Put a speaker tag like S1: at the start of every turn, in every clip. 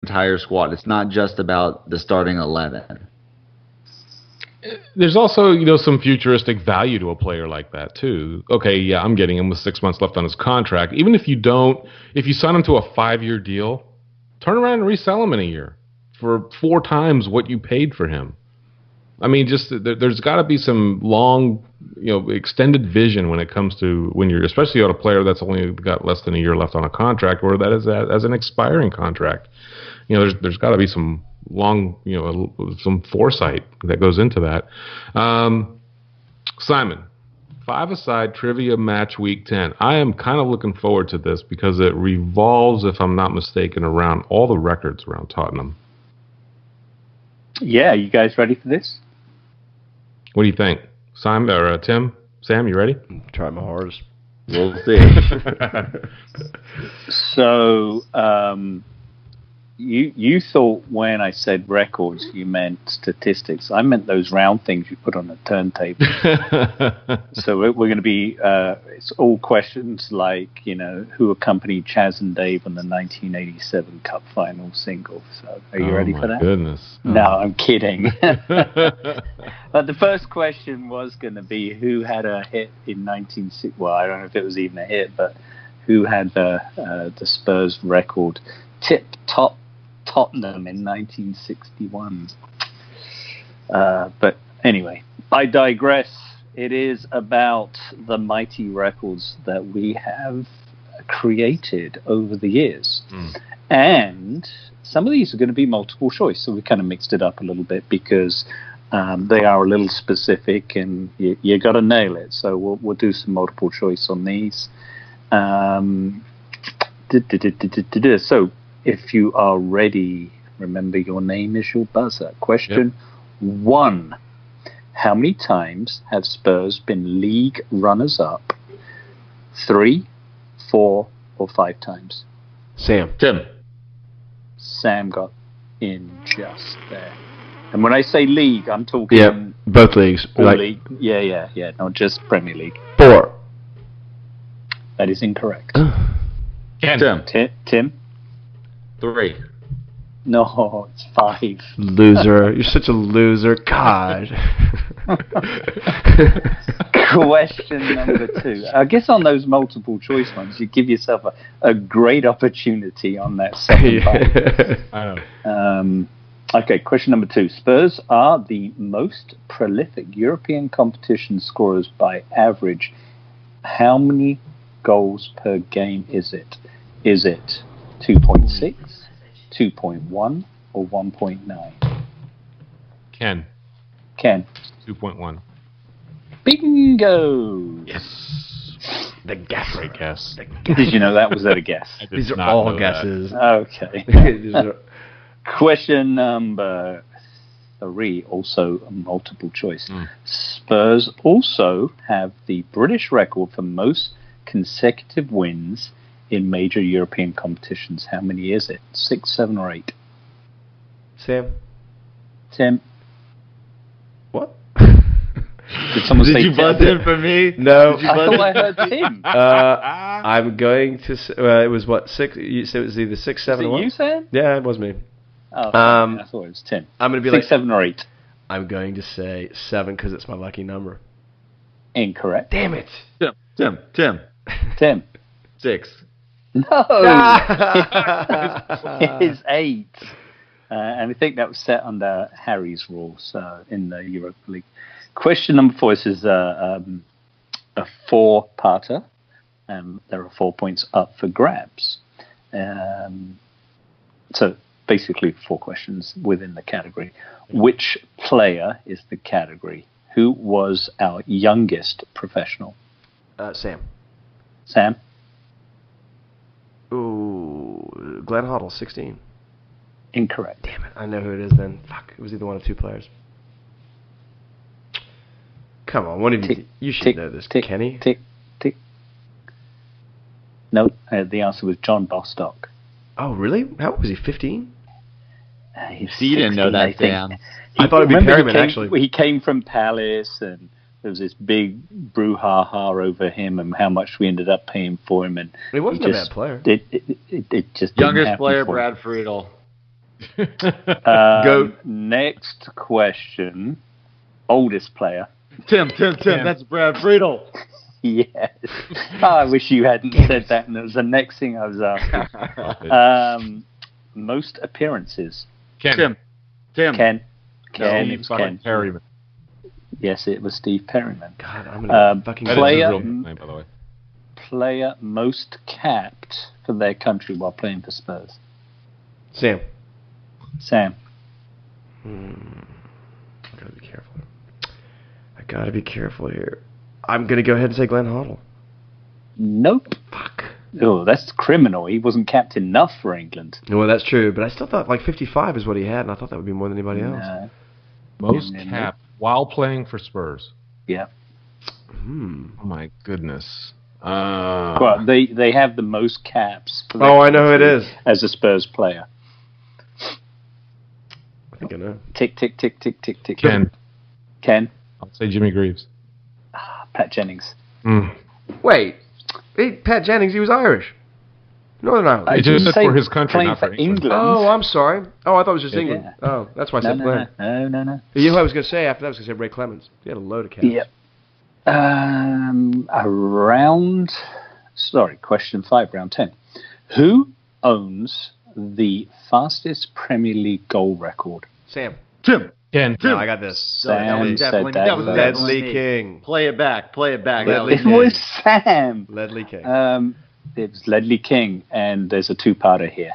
S1: entire squad. It's not just about the starting 11.
S2: There's also, some futuristic value to a player like that too. Okay, yeah, I'm getting him with 6 months left on his contract. Even if you sign him to a 5-year deal, turn around and resell him in a year for 4 times what you paid for him. I mean, just there's got to be some long, extended vision when it comes to when you're, especially on a player that's only got less than a year left on a contract, or that is as an expiring contract. There's got to be some long, some foresight that goes into that. Simon, 5-a-side trivia match week 10. I am kind of looking forward to this because it revolves, if I'm not mistaken, around all the records around Tottenham.
S3: Yeah, you guys ready for this?
S2: What do you think, Simon or Tim? Sam, you ready?
S4: Try my hardest.
S1: We'll see.
S3: So, you thought when I said records, you meant statistics. I meant those round things you put on a turntable. So we're going to be, it's all questions like, who accompanied Chaz and Dave on the 1987 Cup Final single. So are you ready for that?
S2: Goodness.
S3: No, I'm kidding. But the first question was going to be who had a hit in 1960. Well, I don't know if it was even a hit, but who had the Spurs record tip-top Tottenham in 1961. But anyway, I digress. It is about the mighty records that we have created over the years. And some of these are going to be multiple choice, so we kind of mixed it up a little bit because they are a little specific and you got to nail it. So we'll do some multiple choice on these. So if you are ready, remember your name is your buzzer. Question 1. How many times have Spurs been league runners-up? 3, 4, or 5 times?
S4: Sam.
S1: Tim.
S3: Sam got in just there. And when I say league, I'm talking...
S4: both leagues.
S3: League. Yeah. Not just Premier League.
S4: 4.
S3: That is incorrect.
S1: Tim. 3.
S3: No, it's 5.
S4: Loser. You're such a loser. God.
S3: Question number 2. I guess on those multiple choice ones, you give yourself a great opportunity on that second part.
S2: I know.
S3: Okay, question number 2. Spurs are the most prolific European competition scorers by average. How many goals per game is it? Is it 2.6, 2.1, or 1.9?
S2: Ken. 2.1.
S3: Bingo!
S4: Yes. The guess.
S2: Great guess.
S3: Did you know that? Was that a guess?
S4: These are all guesses.
S3: Okay. Question number 3, also a multiple choice. Spurs also have the British record for most consecutive wins in major European competitions. How many is it? 6, 7, or 8?
S4: Sam.
S3: Tim.
S4: What?
S3: Did someone say
S1: you buzz in for me?
S4: No.
S3: I thought I heard Tim.
S4: I'm going to say, it was what, 6? You said it was either 6, 7, or 1?
S3: You said?
S4: Yeah, it was me.
S3: Oh, I thought it was Tim.
S4: I'm going to be
S3: 6, 7, or 8.
S4: I'm going to say 7 because it's my lucky number.
S3: Incorrect.
S4: Damn it.
S1: Tim. 6.
S3: No. It is 8. And I think that was set under Harry's rules in the Europa League. Question number 4. This is a 4-parter. There are 4 points up for grabs. So basically 4 questions within the category. Which player is the category? Who was our youngest professional?
S4: Sam.
S3: Sam?
S4: Ooh, Glenn Hoddle, 16.
S3: Incorrect.
S4: Damn it, I know who it is then. Fuck, it was either one of 2 players. Come on, one of you. You should know this. Kenny?
S3: Tick. No, the answer was John Bostock.
S4: Oh, really? How old was he, 15?
S1: You didn't know that, Sam.
S4: I thought it'd be Perryman, actually.
S3: He came from Palace, and there was this big brouhaha over him and how much we ended up paying for him. And
S4: he wasn't a bad player.
S3: It just
S1: youngest player, Brad Friedel.
S4: Go.
S3: Next question. Oldest player.
S1: Tim, that's Brad Friedel.
S3: Yes. I wish you hadn't said that, and it was the next thing I was asking. Most appearances.
S2: Ken.
S3: Ken.
S2: Steve
S3: Ken.
S2: Perryman.
S3: Yes, it was Steve Perryman.
S4: God, I'm gonna fucking
S2: That is his
S3: player,
S2: real name, by the way.
S3: player most capped for their country while playing for Spurs.
S4: Sam.
S3: Sam.
S4: I gotta be careful here. I'm gonna go ahead and say Glenn Hoddle.
S3: Nope.
S4: Fuck.
S3: Oh, that's criminal. He wasn't capped enough for England.
S4: Well, that's true, but I still thought like 55 is what he had, and I thought that would be more than anybody else.
S3: No.
S2: Most
S3: Yeah,
S2: capped while playing for Spurs.
S3: Yeah.
S2: Oh my goodness.
S3: Well, they have the most caps. For their
S4: Oh, I know who it
S3: country
S4: is.
S3: as a Spurs player.
S4: I think I know.
S3: Tick, tick, tick, tick, tick, tick.
S2: Ken.
S3: Ken.
S2: I'll say Jimmy Greaves.
S3: Pat Jennings.
S4: Wait, Pat Jennings, he was Irish. Northern Ireland.
S2: I just said
S3: say
S2: for his country,
S3: playing
S2: not for England.
S4: Oh, I'm sorry. Oh, I thought it was just
S2: Yeah.
S4: England. Oh, that's why I
S3: No,
S4: said Glenn.
S3: no.
S4: You know who I was going to say after that? I was going to say Ray Clemens. He had a load of caps.
S3: Yep. Question 5, round 10. Who owns the fastest Premier League goal record?
S4: Sam.
S1: Tim.
S2: Ken.
S4: No, I got this.
S3: Sam said
S1: definitely-
S3: that.
S1: that was
S3: first.
S1: definitely-
S4: Ledley King.
S1: Play it back.
S4: Ledley
S3: It was Sam.
S4: Ledley King.
S3: It was Ledley King, and there's a two-parter here.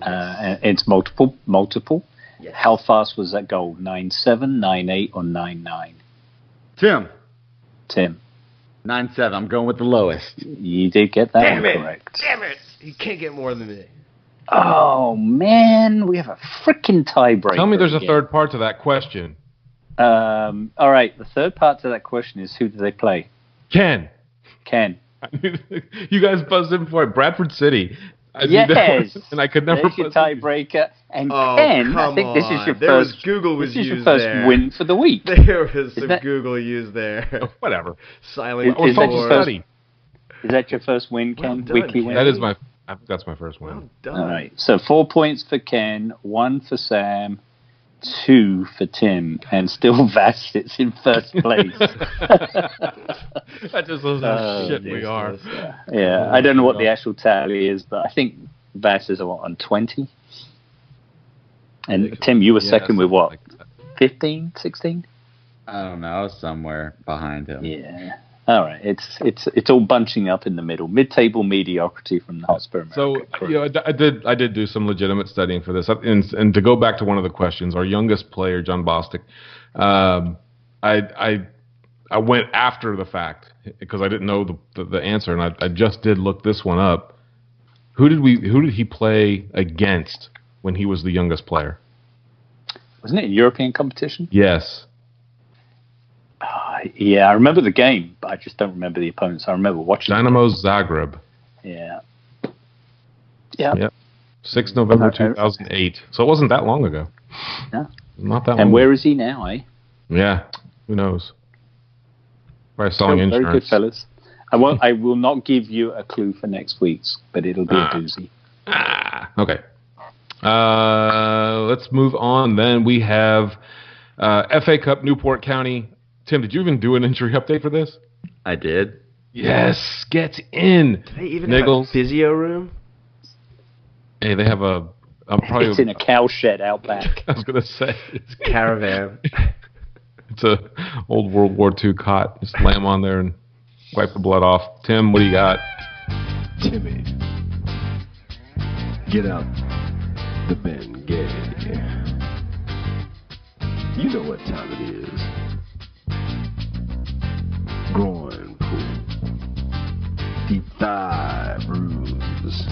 S3: And it's multiple.
S1: Yes.
S3: How fast was that goal? 9.7, 9.8, or 9.9?
S1: Tim.
S3: Tim,
S1: 9-7. I'm going with the lowest.
S3: you did get that one correct.
S4: Damn it! He can't get more than me.
S3: Oh, man, we have a freaking tiebreaker.
S2: Tell me there's a
S3: again.
S2: third part to that question.
S3: All right, the third part to that question is who do they play?
S2: Ken.
S3: Ken.
S2: You guys buzzed in before. Bradford City. I knew that
S3: Yes.
S2: was- and I could never
S3: There's your
S2: buzz in.
S3: tiebreaker. And
S4: Oh,
S3: Ken, I
S4: come
S3: think this is your
S4: on. There was
S3: first.
S4: Google was
S3: this is your
S4: used
S3: first
S4: there.
S3: win for the week.
S4: There was some
S3: that-
S4: Google used there.
S2: Whatever.
S4: Silent
S3: Is that
S2: Or
S3: your
S4: keyboard.
S3: first-
S2: study.
S3: Is that your first win, Ken?
S4: Well done,
S3: Weekly
S4: Ken.
S3: win.
S2: That is my. I think that's my first win.
S4: Well done.
S3: All right. So 4 points for Ken, 1 for Sam, 2 for Tim, and still Vass sits in first place.
S2: That just shows how shit we are.
S3: Yeah, I don't know what the actual tally is, but I think Vass is on 20. And Tim, you were second with what?
S2: Like that.
S3: 15, 16?
S1: I don't know. I was somewhere behind him.
S3: Yeah. All right. It's all bunching up in the middle. Mid-table mediocrity from the Hotspur America
S2: So
S3: crew.
S2: I did do some legitimate studying for this, and to go back to one of the questions, our youngest player, John Bostic, I went after the fact because I didn't know the answer, and I just did look this one up. Who did he play against when he was the youngest player?
S3: Wasn't it a European competition?
S2: Yes.
S3: Yeah, I remember the game, but I just don't remember the opponents. I remember watching
S2: Dynamo Zagreb.
S3: Yeah.
S2: Yep. 6 November
S3: Okay.
S2: 2008. So it wasn't that long ago.
S3: No.
S2: Not that long.
S3: And where is he now, eh?
S2: Yeah. Who knows? Probably selling
S3: Very good,
S2: insurance.
S3: fellas. I will not give you a clue for next week's, but it'll be a doozy.
S2: Okay. Let's move on. Then we have FA Cup, Newport County. Tim, did you even do an injury update for this?
S1: I did.
S2: Yes, get in.
S4: Do they even
S2: Niggles.
S4: have a physio room?
S2: Hey, they have a. I'm probably.
S3: It's in a cow shed out back.
S2: I was gonna say
S4: It's a caravan.
S2: it's a old World War II cot. Just lay them on there and wipe the blood off. Tim, what do you got?
S5: Timmy, get out the Bengay. You know what time it is. Groin pull, deep thigh bruise.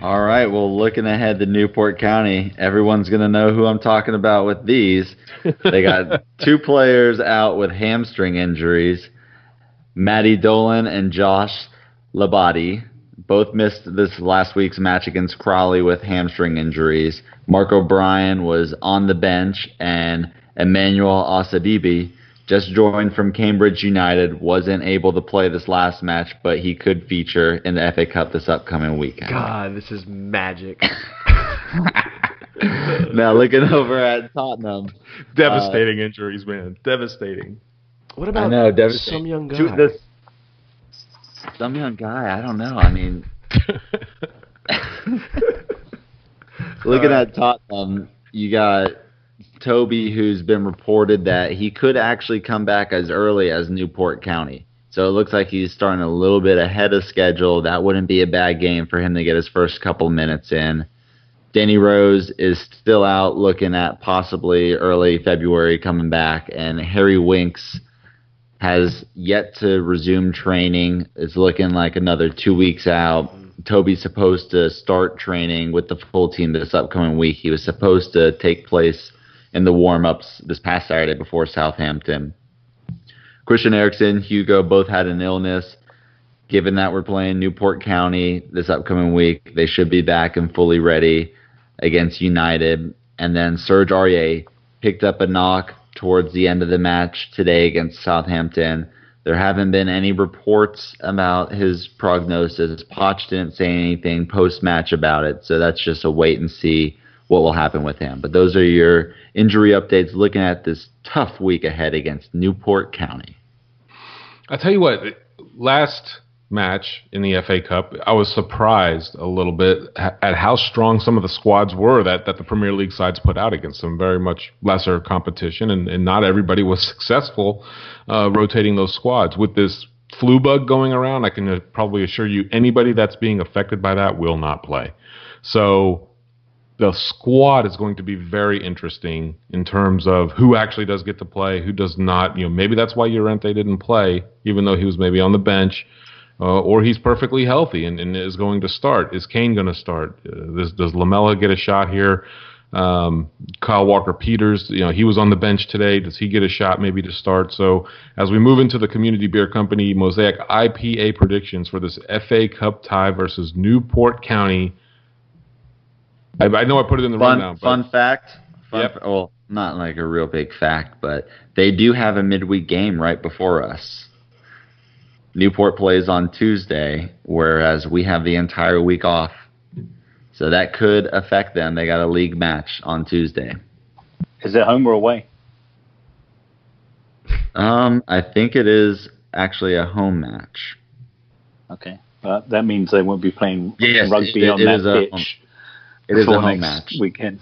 S1: All right. Well, looking ahead to Newport County, everyone's going to know who I'm talking about with these. They got 2 players out with hamstring injuries, Matty Dolan and Josh Labate. both missed this last week's match against Crawley with hamstring injuries. Mark O'Brien was on the bench, and Emmanuel Osadibe just joined from Cambridge United, wasn't able to play this last match, but he could feature in the FA Cup this upcoming weekend.
S4: God, this is magic.
S1: Now, looking over at Tottenham.
S2: Devastating injuries, man. Devastating.
S4: What about some young guy?
S1: Some young guy, I don't know. I mean, looking at Tottenham, you got Toby, who's been reported that he could actually come back as early as Newport County. So it looks like he's starting a little bit ahead of schedule. That wouldn't be a bad game for him to get his first couple minutes in. Danny Rose is still out, looking at possibly early February coming back. And Harry Winks has yet to resume training. It's looking like another 2 weeks out. Toby's supposed to start training with the full team this upcoming week. He was supposed to take place in the warm-ups this past Saturday before Southampton. Christian Eriksen, Hugo both had an illness. Given that we're playing Newport County this upcoming week, they should be back and fully ready against United. And then Serge Aurier picked up a knock towards the end of the match today against Southampton. There haven't been any reports about his prognosis. Poch didn't say anything post-match about it, so that's just a wait and see what will happen with him. But those are your injury updates looking at this tough week ahead against Newport County.
S2: I tell you what, last match in the FA Cup, I was surprised a little bit at how strong some of the squads were that the Premier League sides put out against some very much lesser competition, and not everybody was successful rotating those squads. With this flu bug going around, I can probably assure you anybody that's being affected by that will not play. So the squad is going to be very interesting in terms of who actually does get to play, who does not. Maybe that's why Llorente didn't play, even though he was maybe on the bench, or he's perfectly healthy and is going to start. Is Kane going to start? Does Lamela get a shot here? Kyle Walker-Peters, he was on the bench today. Does he get a shot maybe to start? So as we move into the Community Beer Company Mosaic IPA predictions for this FA Cup tie versus Newport County, I know I put it in the rundown.
S1: Fun fact. Well, not like a real big fact, but they do have a midweek game right before us. Newport plays on Tuesday, whereas we have the entire week off. So that could affect them. They got a league match on Tuesday.
S3: Is it home or away?
S1: I think it is actually a home match.
S3: Okay. That means they won't be playing rugby on that pitch.
S1: It is a home match.
S3: Weekend.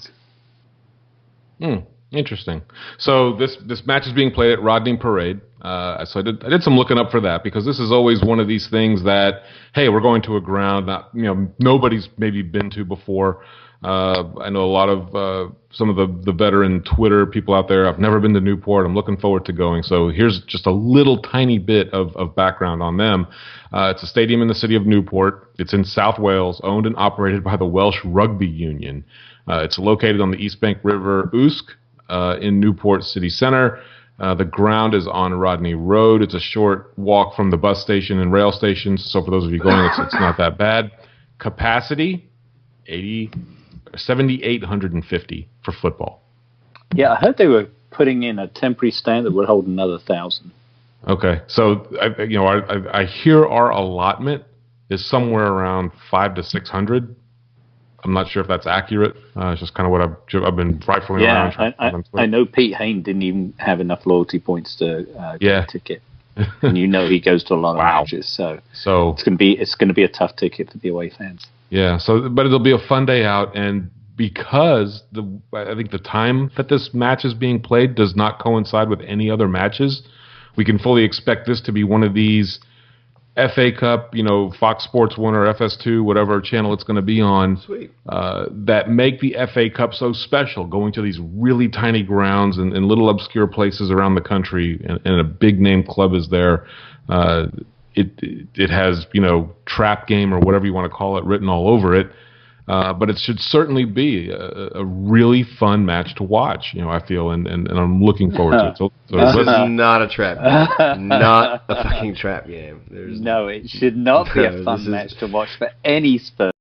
S2: Interesting. So this match is being played at Rodney Parade. So I did some looking up for that, because this is always one of these things that, hey, we're going to a ground that nobody's maybe been to before. I know a lot of some of the veteran Twitter people out there. I've never been to Newport. I'm looking forward to going. So here's just a little tiny bit of background on them. It's a stadium in the city of Newport. It's in South Wales, owned and operated by the Welsh Rugby Union. It's located on the East Bank River, Usk, in Newport City Centre. The ground is on Rodney Road. It's a short walk from the bus station and rail stations. So for those of you going, it's not that bad. Capacity, 7,850 for football.
S3: Yeah, I heard they were putting in a temporary stand that would hold another 1,000.
S2: Okay, so I hear our allotment is somewhere around 500 to 600. I'm not sure if that's accurate. It's just kind of what I've been rifling around.
S3: I know Pete Hayne didn't even have enough loyalty points to get a ticket, and he goes to a lot of matches. So it's going to be a tough ticket for the away fans.
S2: Yeah. So, but it'll be a fun day out, and because I think the time that this match is being played does not coincide with any other matches, we can fully expect this to be one of these FA Cup, Fox Sports 1 or FS2, whatever channel it's going to be on, that make the FA Cup so special, going to these really tiny grounds and little obscure places around the country, and a big-name club is there. It has, trap game or whatever you want to call it, written all over it. But it should certainly be a really fun match to watch. I feel, and I'm looking forward to it. So
S4: this is not a trap game. Not a fucking trap game.
S3: No, it should not be a fun match to watch for any Spurs